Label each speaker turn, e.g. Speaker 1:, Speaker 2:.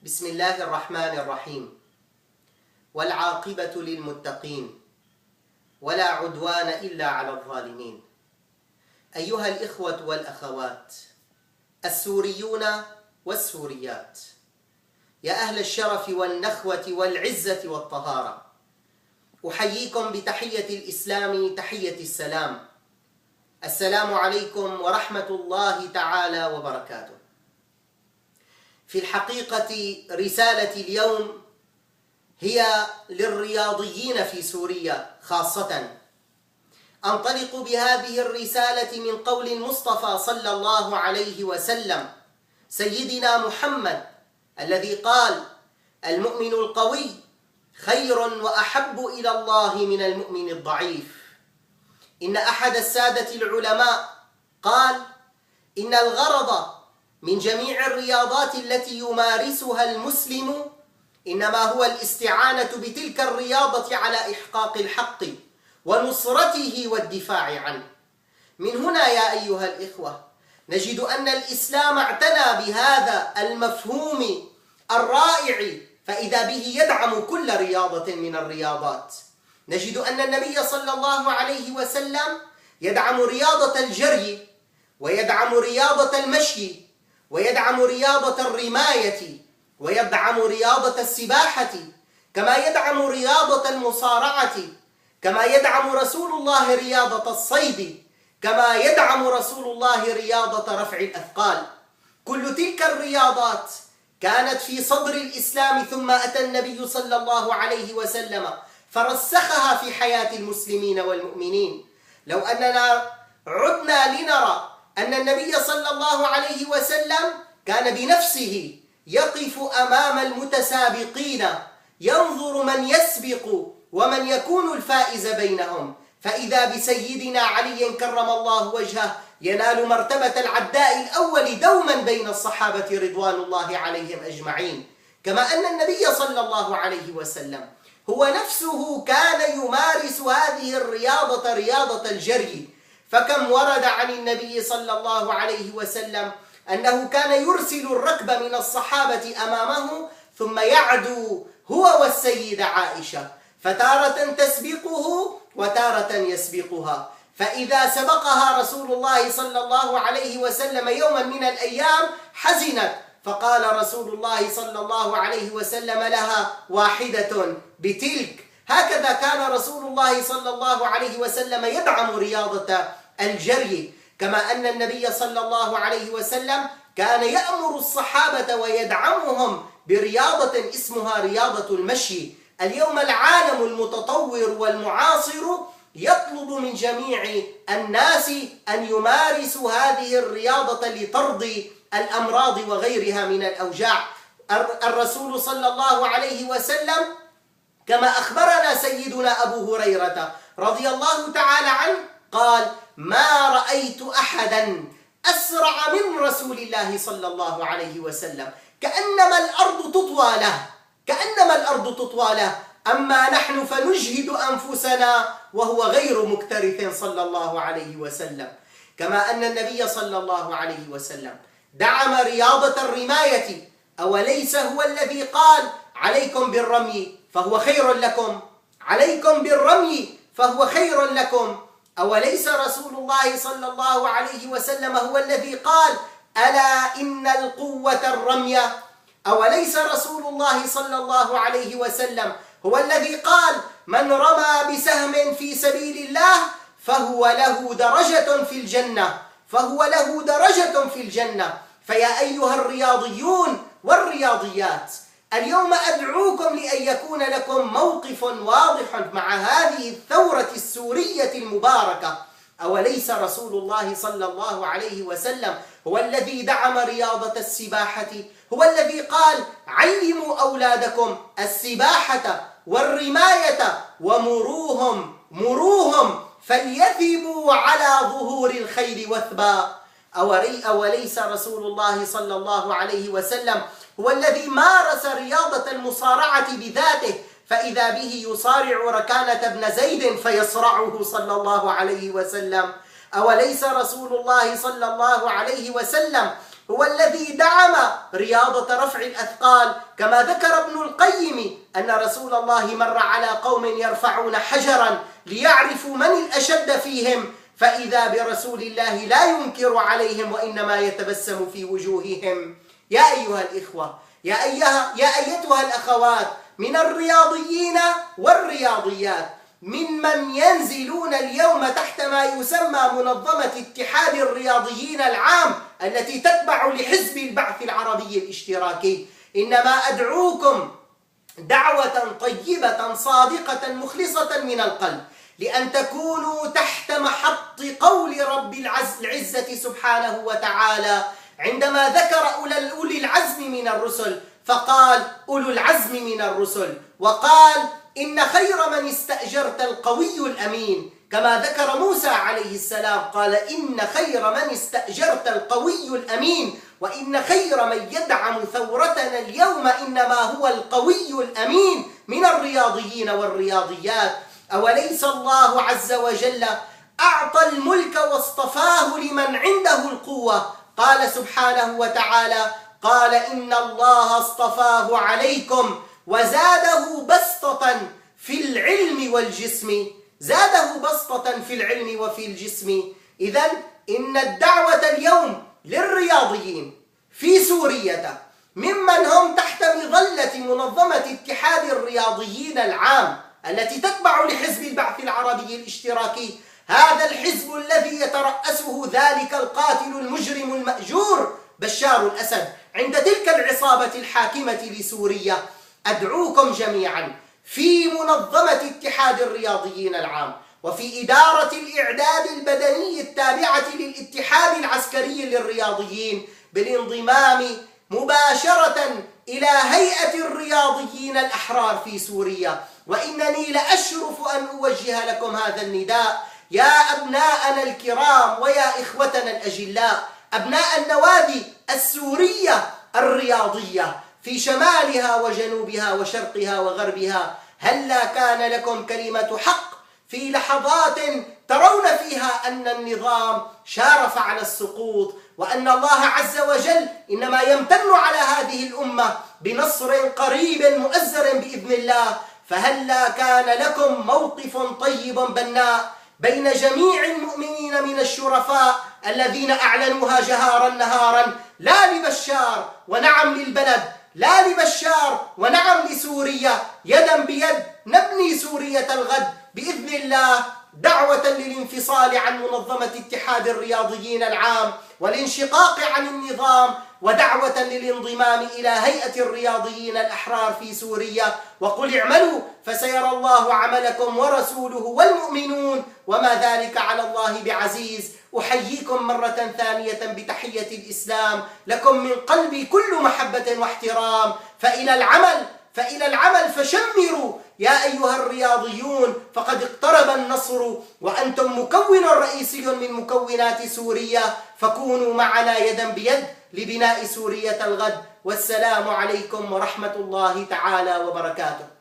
Speaker 1: بسم الله الرحمن الرحيم. والعاقبة للمتقين ولا عدوان إلا على الظالمين. أيها الإخوة والأخوات السوريون والسوريات، يا أهل الشرف والنخوة والعزة والطهارة، أحييكم بتحية الإسلام، تحية السلام. السلام عليكم ورحمة الله تعالى وبركاته. في الحقيقة رسالة اليوم هي للرياضيين في سوريا خاصة. أنطلق بهذه الرسالة من قول المصطفى صلى الله عليه وسلم سيدنا محمد الذي قال: المؤمن القوي خير وأحب إلى الله من المؤمن الضعيف. إن أحد السادة العلماء قال: إن الغرض من جميع الرياضات التي يمارسها المسلم إنما هو الاستعانة بتلك الرياضة على إحقاق الحق ونصرته والدفاع عنه. من هنا يا أيها الإخوة نجد أن الإسلام اعتنى بهذا المفهوم الرائع، فإذا به يدعم كل رياضة من الرياضات. نجد أن النبي صلى الله عليه وسلم يدعم رياضة الجري، ويدعم رياضة المشي، ويدعم رياضة الرماية، ويدعم رياضة السباحة، كما يدعم رياضة المصارعة، كما يدعم رسول الله رياضة الصيد، كما يدعم رسول الله رياضة رفع الأثقال. كل تلك الرياضات كانت في صدر الإسلام، ثم أتى النبي صلى الله عليه وسلم فرسخها في حياة المسلمين والمؤمنين. لو أننا عدنا لنرى أن النبي صلى الله عليه وسلم كان بنفسه يقف أمام المتسابقين ينظر من يسبق ومن يكون الفائز بينهم، فإذا بسيدنا علي كرم الله وجهه ينال مرتبة العداء الأول دوما بين الصحابة رضوان الله عليهم أجمعين. كما أن النبي صلى الله عليه وسلم هو نفسه كان يمارس هذه الرياضة، رياضة الجري. فكم ورد عن النبي صلى الله عليه وسلم أنه كان يرسل الركب من الصحابة أمامه ثم يعدو هو والسيدة عائشة، فتارة تسبقه وتارة يسبقها، فإذا سبقها رسول الله صلى الله عليه وسلم يوما من الأيام حزنت، فقال رسول الله صلى الله عليه وسلم لها: واحدة بتلك. هكذا كان رسول الله صلى الله عليه وسلم يدعم رياضة الجري. كما أن النبي صلى الله عليه وسلم كان يأمر الصحابة ويدعمهم برياضة اسمها رياضة المشي. اليوم العالم المتطور والمعاصر يطلب من جميع الناس أن يمارسوا هذه الرياضة لترضي الأمراض وغيرها من الأوجاع. الرسول صلى الله عليه وسلم كما أخبرنا سيدنا أبو هريرة رضي الله تعالى عنه قال: ما رأيت أحدا أسرع من رسول الله صلى الله عليه وسلم، كأنما الأرض تطوى له، كأنما الأرض تطوى له، أما نحن فنجهد أنفسنا وهو غير مكترث صلى الله عليه وسلم. كما أن النبي صلى الله عليه وسلم دعم رياضة الرماية. أوليس هو الذي قال: عليكم بالرمي فهو خير لكم، عليكم بالرمي فهو خير لكم؟ أوليس رسول الله صلى الله عليه وسلم هو الذي قال: ألا إن القوة الرمي؟ أوليس رسول الله صلى الله عليه وسلم هو الذي قال: من رمى بسهم في سبيل الله فهو له درجة في الجنة، فهو له درجة في الجنة. فيا أيها الرياضيون والرياضيات، اليوم أدعوكم لأن يكون لكم موقف واضح مع هذه الثورة السورية المباركة. أوليس رسول الله صلى الله عليه وسلم هو الذي دعم رياضة السباحة؟ هو الذي قال: علموا أولادكم السباحة والرماية ومروهم فليثبوا على ظهور الخيل وثبا. أوليس رسول الله صلى الله عليه وسلم هو الذي مارس رياضة المصارعة بذاته، فإذا به يصارع ركانة بن زيد فيصرعه صلى الله عليه وسلم؟ أوليس رسول الله صلى الله عليه وسلم هو الذي دعم رياضة رفع الأثقال، كما ذكر ابن القيم أن رسول الله مر على قوم يرفعون حجرا ليعرفوا من الأشد فيهم، فإذا برسول الله لا ينكر عليهم وإنما يتبسم في وجوههم. يا أيها الإخوة، يا أيتها الأخوات، من الرياضيين والرياضيات ممن ينزلون اليوم تحت ما يسمى منظمة اتحاد الرياضيين العام التي تتبع لحزب البعث العربي الاشتراكي، إنما أدعوكم دعوة طيبة صادقة مخلصة من القلب لأن تكونوا تحت محط قول رب العزة سبحانه وتعالى عندما ذكر أولي العزم من الرسل، فقال أولو العزم من الرسل، وقال إن خير من استأجرت القوي الأمين، كما ذكر موسى عليه السلام قال إن خير من استأجرت القوي الأمين، وإن خير من يدعم ثورتنا اليوم إنما هو القوي الأمين من الرياضيين والرياضيات. أوليس الله عز وجل أعطى الملك واصطفاه لمن عنده القوة؟ قال سبحانه وتعالى قال إن الله اصطفاه عليكم وزاده بسطة في العلم والجسم، زاده بسطة في العلم وفي الجسم. إذن إن الدعوة اليوم للرياضيين في سوريا ممن هم تحت مظلة منظمة اتحاد الرياضيين العام التي تتبع لحزب البعث العربي الاشتراكي، هذا الحزب الذي يترأسه ذلك القاتل المجرم المأجور بشار الأسد عند تلك العصابة الحاكمة لسوريا، أدعوكم جميعا في منظمة اتحاد الرياضيين العام وفي إدارة الإعداد البدني التابعة للاتحاد العسكري للرياضيين بالانضمام مباشرة إلى هيئة الرياضيين الأحرار في سوريا. وإنني لأشرف أن أوجه لكم هذا النداء يا أبناءنا الكرام ويا إخوتنا الأجلاء، أبناء النوادي السورية الرياضية في شمالها وجنوبها وشرقها وغربها، هلا كان لكم كلمة حق في لحظات ترون فيها أن النظام شارف على السقوط، وأن الله عز وجل إنما يمتن على هذه الأمة بنصر قريب مؤزر بإذن الله، فهلا كان لكم موقف طيب بناء بين جميع المؤمنين من الشرفاء الذين أعلنوها جهارا نهارا، لا لبشار ونعم للبلد، لا لبشار ونعم لسوريا، يدا بيد نبني سوريا الغد بإذن الله، دعوة للانفصال عن منظمة اتحاد الرياضيين العام والانشقاق عن النظام، ودعوة للانضمام إلى هيئة الرياضيين الأحرار في سوريا. وقل اعملوا فسيرى الله عملكم ورسوله والمؤمنون وما ذلك على الله بعزيز. أحييكم مرة ثانية بتحية الإسلام، لكم من قلبي كل محبة واحترام، فإلى العمل فشمروا يا أيها الرياضيون، فقد اقترب النصر وأنتم مكون رئيسي من مكونات سوريا، فكونوا معنا يدا بيد لبناء سوريا الغد. والسلام عليكم ورحمة الله تعالى وبركاته.